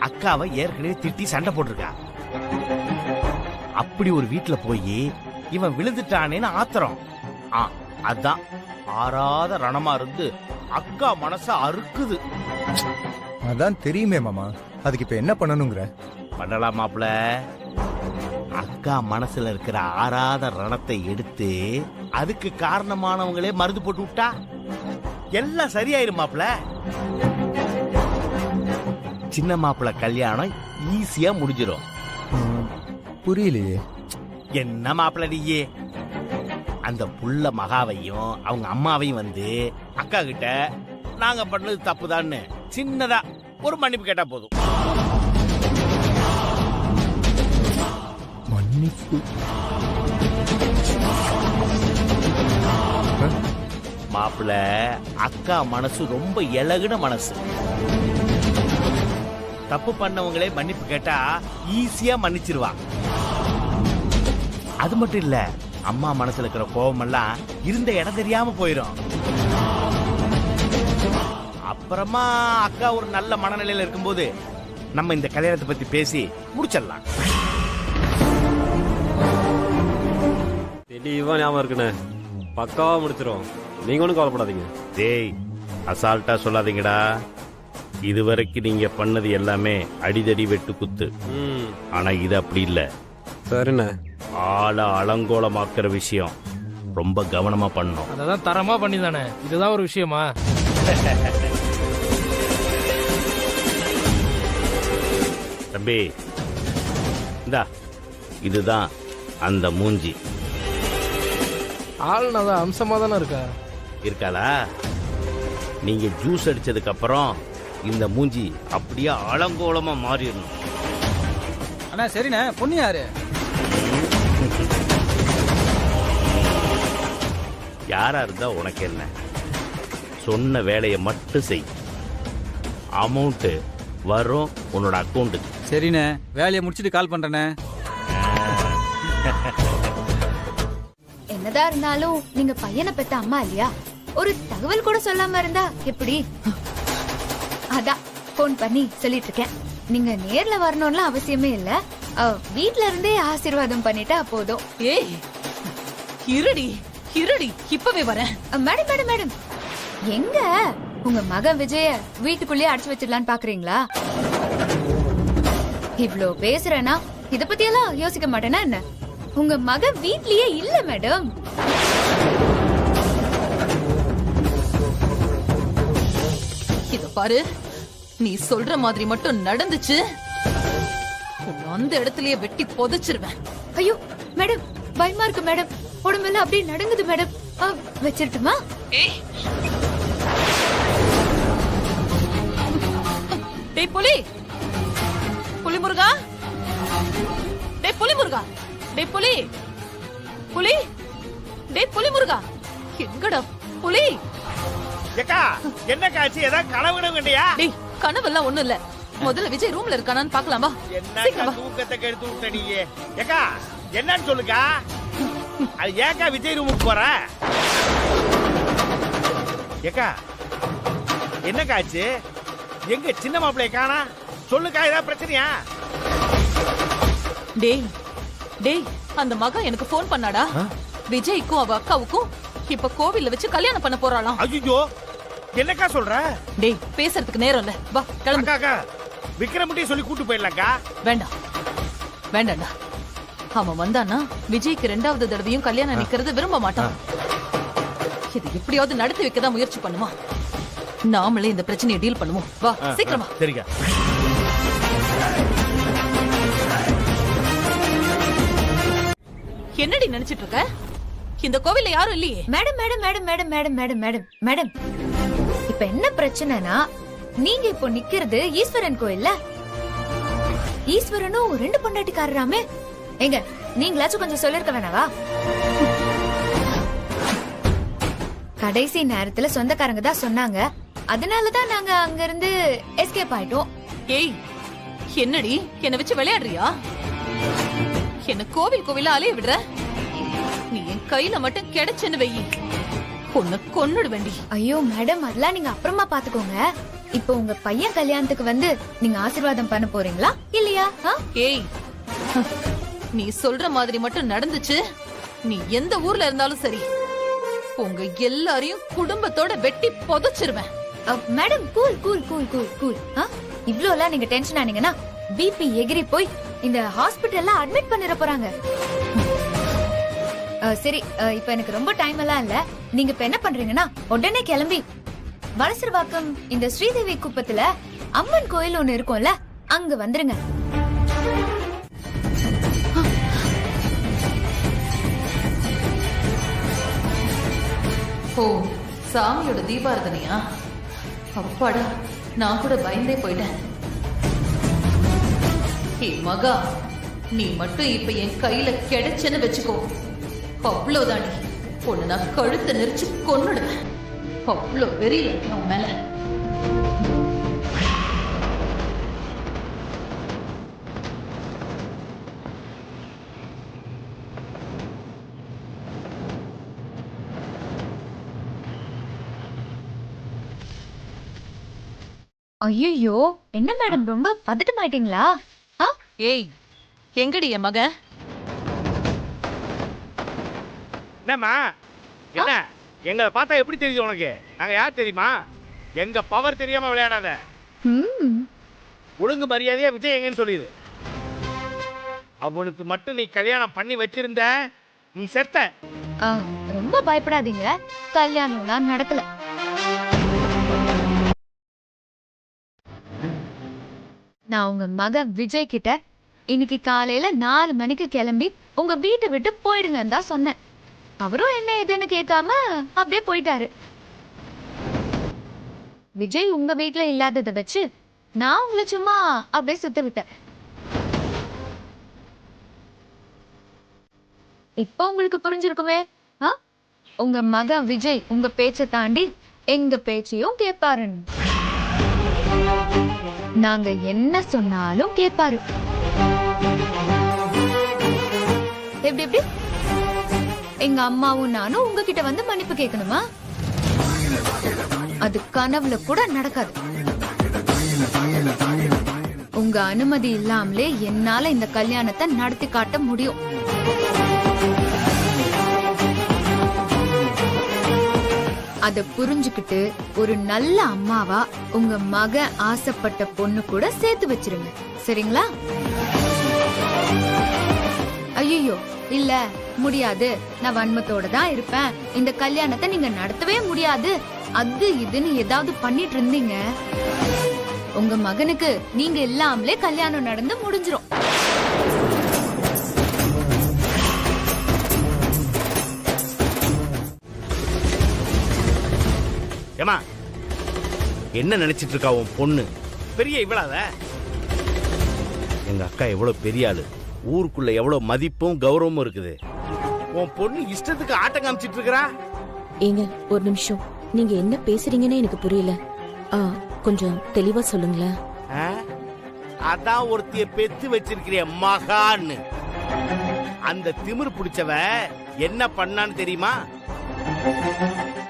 அக்காவை ஏற்கனவே திட்டி சண்டை போட்டிருக்கா. அப்படி ஒரு வீட்டுல போய் இவன் விழுந்துட்டானேன்னு ஆத்திரம். அதான் ஆறாத ரணமா இருந்து அக்கா மனச அறுக்குது. அதான் தெரியுமே மாமா, அதுக்கு இப்ப என்ன பண்ணணுங்கிற? பண்ணலாம் மாப்பிள்ள. அக்கா மனசுல இருக்கிற ஆறாத ரணத்தை எடுத்து அதுக்கு காரணமானவங்களே மருந்து போட்டு விட்டா எல்லாம் சரியாயிரும் மாப்பிள்ள. சின்ன மாப்பிள்ள கல்யாணம் ஈஸியா முடிஞ்சிடும். புரியலையே. என்ன மாப்பிள்ள நீயே, அந்த புள்ள மகாவையும் அவங்க அம்மாவையும் வந்து அக்கா கிட்ட நாங்க பண்ணது தப்புதான்னு சின்னதா ஒரு மன்னிப்பு கேட்டா போதும். மன்னிப்பு? மாப்பிள்ள, அக்கா மனசு ரொம்ப இலகுன மனசு. தப்பு பண்ணவங்களே மன்னிப்பு கேட்டா ஈஸியா மன்னிச்சிருவா. அது மட்டும் இல்ல, அம்மா மனசுல இருக்கிற கோபம் எல்லாம் இருந்த இடம் தெரியாம போயிடும். அப்புறமா அக்கா ஒரு நல்ல மனநிலையில இருக்கும்போது நம்ம இந்த கல்யாணத்தை பத்தி பேசி முடிச்சிடலாம். தெளிவா ஞாபகம் இருக்குண்ணே, பக்காவா முடிச்சிரும். நீங்க ஒன்றும் கவலைப்படாதீங்க. டேய், அசால்ட்டா சொல்லாதீங்கடா. இதுவரைக்கும் நீங்க பண்ணது எல்லாமே அடிதடி வெட்டு குத்து. ஆனா இது அப்படி இல்ல. சரிண்ணே. ஆளை அலங்கோலமாக்குற விஷயம் ரொம்ப கவனமா பண்ணணும். அதான் தரமா பண்ணி தானே, இதுதான் ஒரு விஷயமா? தம்பி, இந்தா, இதுதான் அந்த மூஞ்சி. ஆள் நல்லா அம்சமா தானே இருக்கா? இருக்காளா? நீங்க ஜூஸ் அடிச்சதுக்கு அப்புறம் இந்த மூஞ்சி அப்படியே அலங்கோலமா மாறிடணும். அண்ணா சரிண்ணே. பொண்ணு யாரு? யாரா இருந்தா உனக்கு என்ன? சொன்ன வேலையை மட்டும் செய். அமௌண்ட் வரும் உன்னோட அக்கௌண்ட்டுக்கு. சரிண்ணே, வேலையை முடிச்சிட்டு கால் பண்றேண்ணே. என்னதான் இருந்தாலும் நீங்க பையனை பெத்த அம்மா இல்லையா? ஒரு தகவல் கூட சொல்லாம இருந்தா எப்படி? அதான் போன் பண்ணி சொல்லிட்டு இருக்கேன். நீங்க நேர்ல வரணும்லாம் அவசியமே இல்ல, வீட்ல இருந்தே ஆசீர்வாதம் பண்ணிட்டா போதும். ஏய், இருடி இருடி, இப்பவே வரேன். மேடம் மேடம் மேடம், எங்க உங்க மகன் விஜய வீட்டுக்குள்ளேயே அடைச்சு வச்சிடலான்னு பாக்குறீங்களா? இவ்ளோ பேசுறேன்னா இத பத்தி எல்லாம் யோசிக்க மாட்டேனா என்ன? உங்க மகன் வீட்லயே இல்ல மேடம். இத பாரு, நீ சொல்ற மாதிரி மட்டும் நடந்துச்சு, அந்த இடத்துலயே வெட்டி புதைச்சிருவேன். ஐயோ மேடம், பயமா இருக்கு மேடம். உடம்பெல்லாம் அப்படியே நடுங்குது மேடம். வச்சிருட்டுமா? டேய் புலி, புலி முருகா, டேய் புலி முருகா, டேய் புலி, புலி, டேய் புலி முருகா, எங்கடா புலி? ஏக்கா, என்ன காட்சி? ஏதாவது கனவு வேண்டியா? டேய், கனவெல்லாம் ஒண்ணும் இல்ல. முதல்ல விஜய் ரூம்ல இருக்கானான்னு பாக்கலாமா? என்ன தூக்கத்தை கெடுத்து விட்ட நீ? ஏக்கா, என்னன்னு சொல்லுக்கா. அது ஏக்கா விஜய் ரூமுக்கு போற? ஏக்கா, என்ன காட்சி? எங்க சின்ன மாப்பிள்ளைய காணா? சொல்லுக்கா, ஏதாவது பிரச்சனையா? டேய் டேய், அந்த மகன் எனக்கு போன் பண்ணாடா. விஜய்க்கும் அவ அக்காவுக்கும் இப்ப கோவில்ல வச்சு கல்யாணம் பண்ண போறாளாம். ஐயோ, என்னக்கா சொல்ற? டேய், பேசுறதுக்கு நேரம் இல்ல, வா கிளம்பு. அக்கா, விக்ரம்கிட்டே சொல்லி கூட்டு போயிடலாம்க்கா. வேண்டாம் வேண்டாம்டா, அவன் வந்தானா விஜய்க்கு 2வது தடவையும் கல்யாணம் நிக்கிறது விரும்ப மாட்டான். இது எப்படியாவது நடத்தி வைக்கதான் முயற்சி பண்ணுமா. நாமளே இந்த பிரச்சனையை டீல் பண்ணுவோம். வா சீக்கிரமா. சரிங்க. என்னடி நினைச்சிட்டு இருக்க? இந்த கோவில்ல யாரும் இல்லையே. Madam madam madam madam madam madam madam madam, இப்ப என்ன பிரச்சனைனா, நீங்க இப்போ நிக்கிறது ஈஸ்வரன் கோயில்ல. ஈஸ்வரனும் 2 பொண்டாட்டிக்காரராமே. எங்க நீங்களாச்சும் கொஞ்சம் சொல்லிருக்க வேணாவா? கடைசி நேரத்துல சொந்தக்காரங்க தான் சொன்னாங்க, அதனாலதான் நாங்க அங்க இருந்து எஸ்கேப் ஆயிட்டோம். ஏய் என்னடி என்ன வச்சு விளையாடுறியா? என்ன கோவில் கோவில அலைய விடுற? நீ என் கையில மட்டும் கிடைச்சேன்னு வெயி, உன்னை கொன்னுடு வேண்டி. ஐயோ மேடம், அதெல்லாம் நீங்க அப்புறமா பாத்துக்கோங்க. இப்போ உங்க பையன் கல்யாணத்துக்கு வந்து நீங்க ஆசீர்வாதம் பண்ண போறீங்களா இல்லையா? ஏய் நீ சொல்ற மாதிரி மட்டும் நடந்துச்சு, நீ எந்த ஊர்ல இருந்தாலும் சரி, உங்க எல்லாரையும் குடும்பத்தோட வெட்டி புதைச்சிருவேன். Madam cool cool cool cool cool. இவ்ளோ எல்லாம் நீங்க டென்ஷன் ஆனீங்கன்னா பிபி எகிரி போய் இந்த ஹாஸ்பிடல்ல அட்மிட் பண்ணிர போறாங்க. சரி, இப்ப எனக்கு ரொம்ப டைம் எல்லாம் இல்ல. நீங்க இப்ப என்ன பண்றீங்கன்னா உடனே கிளம்பி வலசரவாக்கம் இந்த ஸ்ரீதேவி குப்பத்துல அம்மன் கோயில் ஒண்ணு இருக்கும்ல, அங்க வந்துருங்க. ஓ, சாமியோட தீபாரதனையா? அப்பாடா, நான் கூட பயந்தே போயிட்டேன். ஹே மகா, நீ மட்டும் இப்ப என் கையில கிடைச்சேன்னு வச்சுக்கோ, அவ்வளவுதானி, உன்னை நான் கழுத்தை நெரிச்சு கொன்னுடுவேன். அவ்வளோ வெறியில உன் மேல. ஐயோ, என்ன மேடம் ரொம்ப பதட்டமாயிட்டீங்களா? ஏய் எங்கடி என் மகன்? என்னம்மா என்ன எங்களை பார்த்தா எப்படி தெரியுது உனக்கு? நாங்க யார் தெரியுமா? எங்க பவர் தெரியாம விளையாடாத. ஒழுங்கு மரியாதையா விஜய் எங்கன்னு சொல்லிடு. அவனுக்கு மட்டும் நீ கல்யாணம் பண்ணி வச்சிருந்த, நீ செத்த. ரொம்ப பயப்படாதீங்க, கல்யாணம்லாம் நடக்கல. நான் உங்க மகன் விஜய் கிட்ட இன்னைக்கு காலையில 4 மணிக்கு கிளம்பி உங்க வீட்டை விட்டு போயிடுங்கன்னு தான் சொன்னேன். அவரும் என்ன ஏதுன்னு கேட்காம அப்படியே போயிட்டாரு. விஜய் உங்க வீட்டுல இல்லாததை வச்சு நான் உங்களை சும்மா அப்படியே சுத்த விட்டேன். இப்ப உங்களுக்கு புரிஞ்சிருக்குமே. உங்க மகன் விஜய் உங்க பேச்சை தாண்டி எங்க பேச்சையும் கேட்பாருன்னு. நாங்க என்ன சொன்னாலும் கேட்பாரு. எப்படி எப்படி? எங்க அம்மாவும் நானும் உங்ககிட்ட வந்து மன்னிப்பு கேட்கணுமா? அது கனவுல கூட நடக்காது. உங்க அனுமதி இல்லாமலே என்னால இந்த கல்யாணத்தை நடத்தி காட்ட முடியும். அத புரிஞ்சுக்கிட்டு ஒரு நல்ல அம்மாவா உங்க மக ஆசைப்பட்ட பொண்ணு கூட சேர்த்து வச்சிருங்க, சரிங்களா? ஐயோ இல்ல, முடியாது, நான் வன்மத்தோட தான் இருப்பேன், இந்த கல்யாணத்தை நீங்க நடத்தவே முடியாது, அது இதுன்னு ஏதாவது பண்ணிட்டு இருந்தீங்க, உங்க மகனுக்கு நீங்க இல்லாமலே கல்யாணம் நடந்து முடிஞ்சிரும். ஏமா என்ன நினைச்சிட்டு இருக்கா உன் பொண்ணு? பெரிய இவ்வளவு எங்க அக்கா எவ்வளவு பெரிய ஆளு, ஊருக்குள்ள எவ்வளவு மதிப்பும் கௌரவமும் இருக்குது. உன் பொண்ணு இஷ்டத்துக்கு ஆட்டம் காமிச்சிட்டு இருக்கா. ஏங்க ஒரு நிமிஷம், நீங்க என்ன பேசுறீங்கன்னு எனக்கு புரியல, கொஞ்சம் தெளிவா சொல்லுங்களேன். அதான் ஒருத்திய பெத்து வச்சிருக்கிற மகான்னு. அந்த திமிரு பிடிச்சவ என்ன பண்ணான்னு தெரியுமா?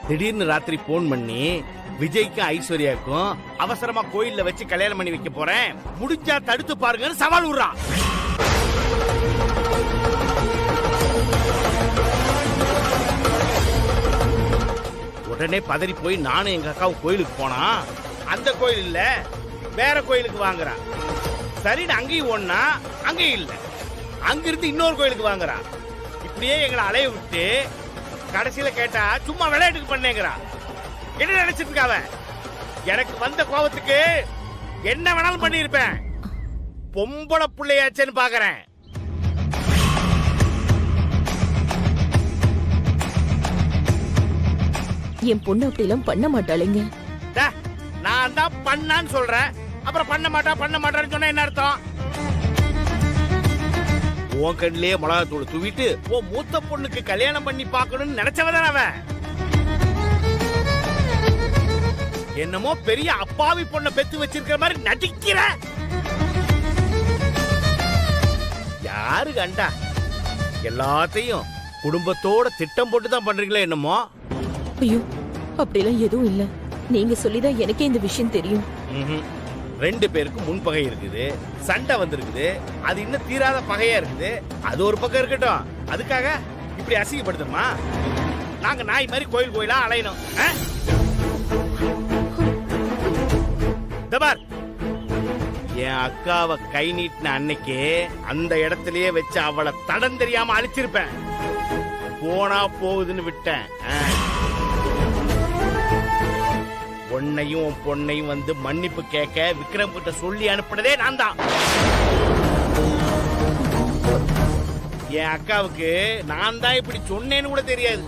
திடீர்னு ராத்திரி போன் பண்ணி விஜய்க்கும் ஐஸ்வர்யாக்கும் அவசரமா கோயில்ல வச்சு கல்யாணம் பண்ணி வைக்க போறேன், முடிஞ்சா தடுத்து பாருங்கன்னு சவால் விடுறான். உடனே பதறி போய் நானும் எங்க அக்காவும் கோயிலுக்கு போனா, அந்த கோயில் இல்ல வேற கோயிலுக்கு வாங்குறான். சரின்னு அங்கேயும் ஒன்னா, அங்கேயும் இல்ல, அங்கிருந்து இன்னொரு கோயிலுக்கு வாங்குறான். இப்படியே எங்களை அலைய விட்டு கடைசியில கேட்டா சும்மா விளையாட்டுக்கு பண்ணேங்கிறா. என்ன நினைச்சிட்டு இருக்காவ? எனக்கு வந்த கோபத்துக்கு என்ன வேணாலும் பண்ணிருப்பேன். பொம்பளை பிள்ளையாச்சேன்னு பாக்குறேன். என் பொண்ணு அப்படி எல்லாம் பண்ண மாட்டாளுங்க. நான் தான் பண்ணான்னு சொல்றேன், அப்புறம் பண்ண மாட்டான்னு சொன்னா என்ன அர்த்தம்? உன் கண்ணிலேயே மிளகாத்தூள் தூவிட்டு உன் மூத்த பொண்ணுக்கு கல்யாணம் பண்ணி பார்க்கணும்னு நினைச்சவதான் அவன். என்னமோ பெரிய அப்பாவி பொண்ணை பெத்து வச்சிருக்கிற மாதிரி நடிக்கிற. யாரு கண்டா? எல்லாத்தையும் குடும்பத்தோட திட்டம் போட்டு தான் பண்றீங்களே என்னமோ. ஐயோ, அப்படிலாம் எதுவும் இல்ல. நீங்க சொல்லிதான் எனக்கே இந்த விஷயம் தெரியும். ரெண்டு பேருக்கும் முன்பகை இருக்குது, சண்டை வந்திருக்குது, அது இன்னும் தீராத பகையா இருக்குது. அது ஒரு பக்கம் இருக்கட்டும், அதுக்காக இப்படி அசிங்கப்படுத்தணுமா? நாங்க நாய் மாதிரி கோயில் கோயிலா அலையணும்? என் அக்காவை கை நீட்டின அன்னைக்கு அந்த இடத்திலேயே வச்சு அவளை தடம் தெரியாம அழிச்சிருப்பேன். போனா போகுதுன்னு விட்டேன். பொண்ணையும் பொண்ணையும் வந்து மன்னிப்பு கேட்க விக்ரம் கிட்ட சொல்லி அனுப்புனதே நான் தான். என் அக்காவுக்கு நான் தான் இப்படி சொன்னேன்னு கூட தெரியாது.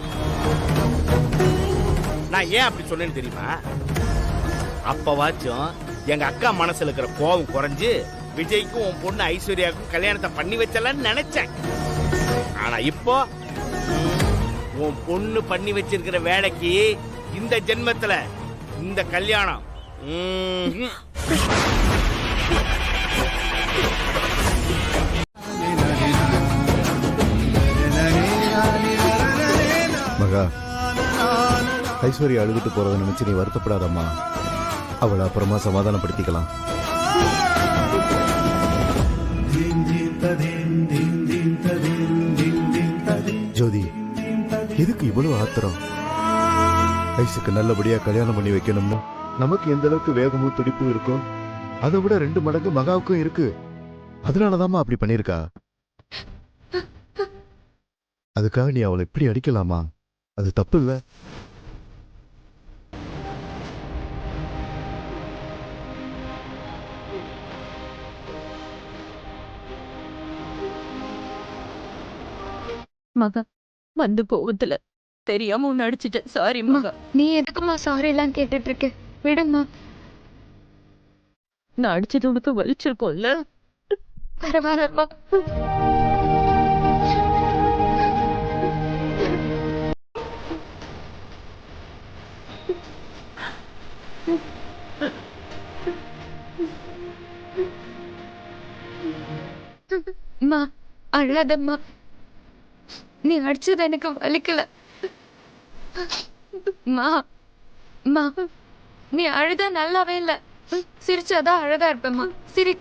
நான் ஏன் அப்படி சொன்னேன்னு தெரியுமா? அப்பவாச்சும் எங்க அக்கா மனசுல இருக்கிற கோபம் குறைஞ்சு விஜய்க்கும் உன் பொண்ணு ஐஸ்வர்யாவுக்கும் கல்யாணத்தை பண்ணி வச்சலான்னு நினைச்சேன். ஆனா இப்போ உன் பொண்ணு பண்ணி வச்சிருக்கிற வேலைக்கு இந்த ஜென்மத்துல இந்த கல்யாணம் மகா, ஐஸ்வர்யா அழுதுட்டு போறதை நினைச்சு நீ வருத்தப்படாதம்மா. அவளை அப்புறமா சமாதானப்படுத்திக்கலாம். ஜோதி, எதுக்கு இவ்வளவு ஆத்திரம்? ஐஸுக்கு நல்லபடியா கல்யாணம் பண்ணி வைக்கணும்னு நமக்கு எந்த அளவுக்கு வேகமும் துடிப்பும் இருக்கும், அதை விட 2 மடங்கு மகாவுக்கும் இருக்கு. அதனாலதாம்மா அப்படி பண்ணிருக்கா. அதுக்காக நீ அவளை இப்படி அடிக்கலாமா? அது தப்பு இல்ல. மகா, வந்து போவதில்ல தெரியாம உன்னை அடிச்சிட்டேன். சாரி மகா. நீ எதுக்குமா சாரி எல்லாம் கேட்டுட்டு இருக்க? விடுமா. நான் அடிச்சது உனக்கு வலிச்சிருக்கோம்ல? பரவாயில்லம்மா. அம்மா அழாதம்மா. நீ அடிச்சது எனக்கு வலிக்கல. நீ அழுதா நல்லாவே இல்ல. சிரிச்சாதான் அழகா இருப்பேம்மா. சிரி.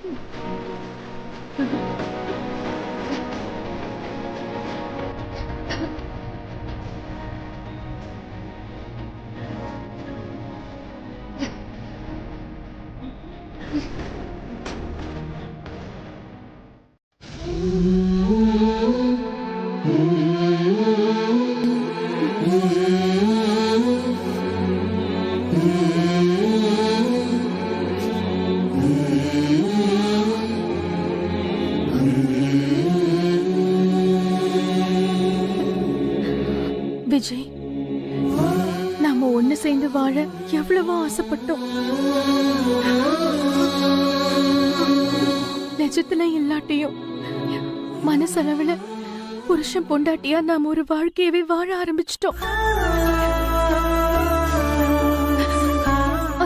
விஜய், நாம ஒண்ணு சேர்ந்து வாழ எவ்வளவோ ஆசைப்பட்டோம். நிஜத்துல இல்லாட்டியும் மனசளவுல புருஷன் பொண்டாட்டியா நாம ஒரு வாழ்க்கையவே வாழ ஆரம்பிச்சிட்டோம்.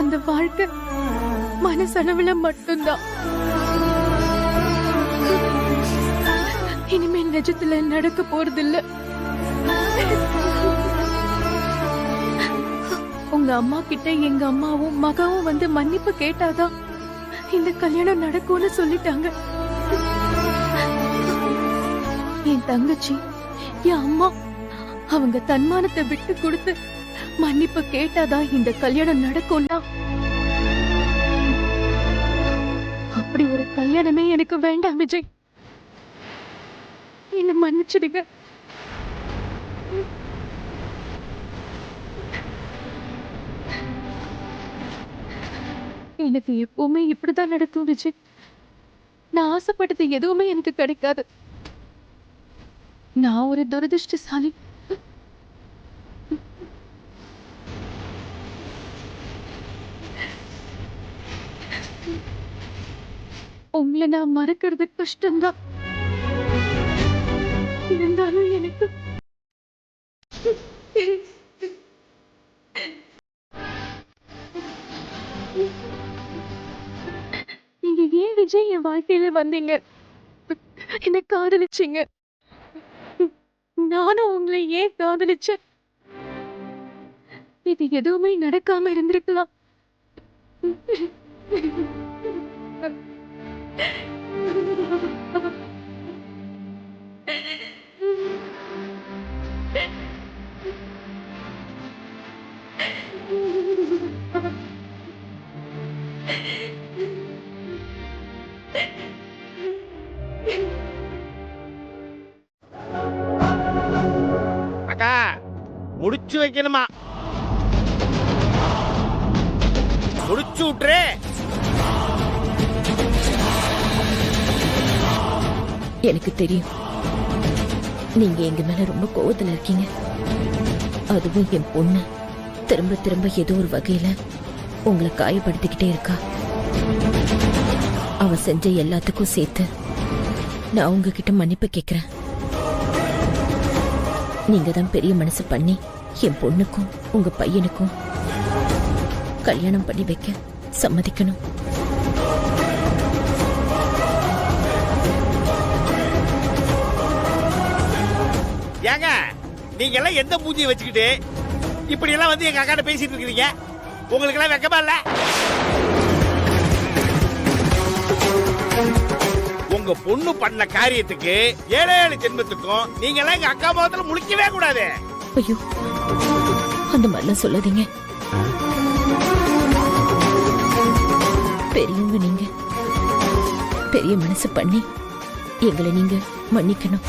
அந்த வாழ்க்கை மனசளவுல மட்டும்தான். இனிமே நிஜத்துல நடக்க போறதில்ல. உங்க அம்மா கிட்ட எங்க அம்மாவும் மகாவும் வந்து மன்னிப்பு கேட்டாதான் இந்த கல்யாணம் நடக்கும்னு சொல்லிட்டாங்க. என் தங்கச்சி, என் அம்மா அவங்க தன்மானத்தை விட்டு கொடுத்து மன்னிப்பு கேட்டாதான் இந்த கல்யாணம் நடக்கும்னா, அப்படி ஒரு கல்யாணமே எனக்கு வேண்டாம் விஜய். என்ன மன்னிச்சிடுங்க. எனக்கு எப்பவுமே இப்படிதான் நடக்கும் விஜய். நான் ஆசைப்பட்டது எதுவுமே எனக்கு கிடைக்காது. நான் ஒரு துரதிருஷ்டசாலி. உங்களை நான் மறக்கிறது கஷ்டம்தான். இருந்தாலும் எனக்கு என் வாழ்க்கையில வந்தீங்க, என்னை காதலிச்சீங்க. நானும் உங்களை ஏன் காதலிச்சேன்? இது எதுவுமே நடக்காம இருந்திருக்கலாம். அக்கா முடிச்சு வைக்கணுமா? முடிச்சு விட்டுரு. எனக்கு தெரியும் நீங்க எங்க மேல ரொம்ப கோவத்துல இருக்கீங்க. அதுவும் என் பொண்ணு திரும்ப திரும்ப ஏதோ ஒரு வகையில உங்களை காயப்படுத்திக்கிட்டே இருக்கா. அவ செஞ்ச எல்லாத்துக்கும் சேர்த்து நான் உங்ககிட்ட மன்னிப்பு கேக்குறேன். நீங்க தான் பெரிய மனசு பண்ணி என் பொண்ணுக்கும் உங்க பையனுக்கும் கல்யாணம் பண்ணி வைக்க சம்மதிக்கணும். ஏங்க நீங்க எல்லாம் எந்த மூஞ்சியை வச்சுக்கிட்டு இப்படி எல்லாம் வந்து எங்க அக்காட்ட பேசிட்டு இருக்கீங்க? உங்களுக்கு எல்லாம் வெக்கமா இல்ல? உங்க பொண்ணு பண்ண காரியத்துக்கு 7 ஜென்மத்துக்கும் நீங்க எல்லாம் எங்க அக்கா முகத்துல முழிக்கவே கூடாது. ஐயோ, அந்த மாதிரிலாம் சொல்லாதீங்க. பெரியவங்க நீங்க, பெரிய மனசு பண்ணி எங்களை நீங்க மன்னிக்கணும்.